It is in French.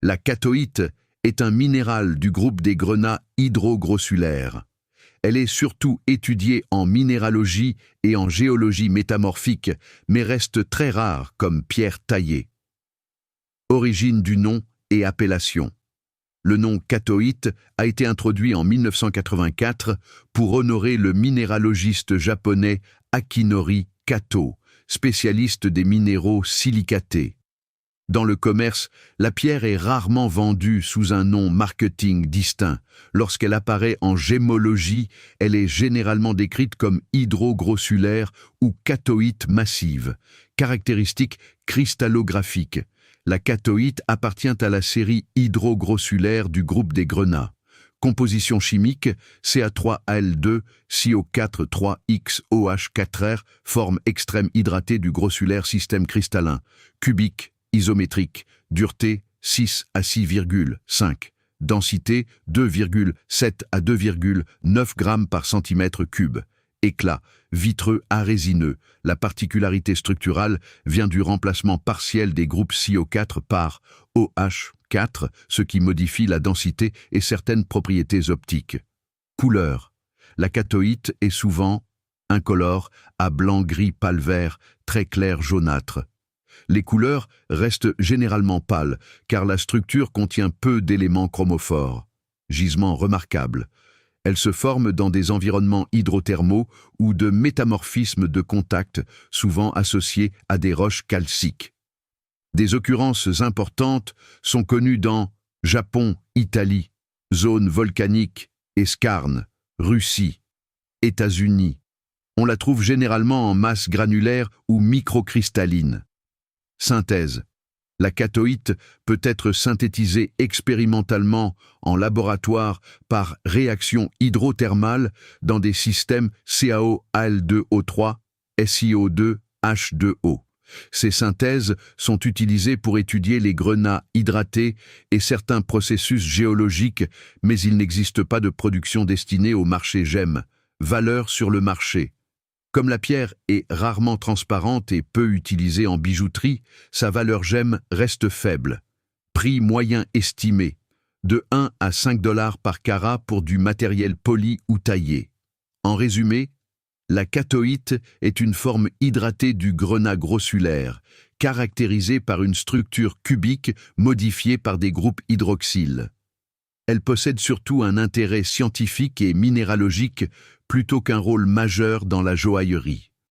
La catoïte est un minéral du groupe des grenats hydrogrossulaires. Elle est surtout étudiée en minéralogie et en géologie métamorphique, mais reste très rare comme pierre taillée. Origine du nom et appellation. Le nom catoïte a été introduit en 1984 pour honorer le minéralogiste japonais Akinori Kato, spécialiste des minéraux silicatés. Dans le commerce, la pierre est rarement vendue sous un nom marketing distinct. Lorsqu'elle apparaît en gémologie, elle est généralement décrite comme hydrogrossulaire ou catoïte massive. Caractéristiques cristallographiques. La catoïte appartient à la série hydrogrossulaire du groupe des grenats. Composition chimique, Ca3Al2, CO4 3XOH4R, forme extrême hydratée du grossulaire système cristallin. Cubique, isométrique, dureté 6 à 6,5, densité 2,7 à 2,9 grammes par centimètre cube. Éclat, vitreux à résineux. La particularité structurale vient du remplacement partiel des groupes CO4 par OH4, ce qui modifie la densité et certaines propriétés optiques. Couleur. La catoïte est souvent incolore à blanc-gris pâle vert, très clair jaunâtre. Les couleurs restent généralement pâles, car la structure contient peu d'éléments chromophores. Gisement remarquable. Elle se forme dans des environnements hydrothermaux ou de métamorphisme de contact, souvent associés à des roches calciques. Des occurrences importantes sont connues dans Japon, Italie, zone volcanique, Escarne, Russie, États-Unis. On la trouve généralement en masse granulaire ou microcristalline. Synthèse. La catoïte peut être synthétisée expérimentalement en laboratoire par réaction hydrothermale dans des systèmes CaO-Al2O3, SiO2, H2O. Ces synthèses sont utilisées pour étudier les grenats hydratés et certains processus géologiques, mais il n'existe pas de production destinée au marché GEM. Valeur sur le marché. Comme la pierre est rarement transparente et peu utilisée en bijouterie, sa valeur GEM reste faible. Prix moyen estimé, de 1 à 5 $ par carat pour du matériel poli ou taillé. En résumé, la catoïte est une forme hydratée du grenat grossulaire, caractérisée par une structure cubique modifiée par des groupes hydroxyles. Elle possède surtout un intérêt scientifique et minéralogique plutôt qu'un rôle majeur dans la joaillerie.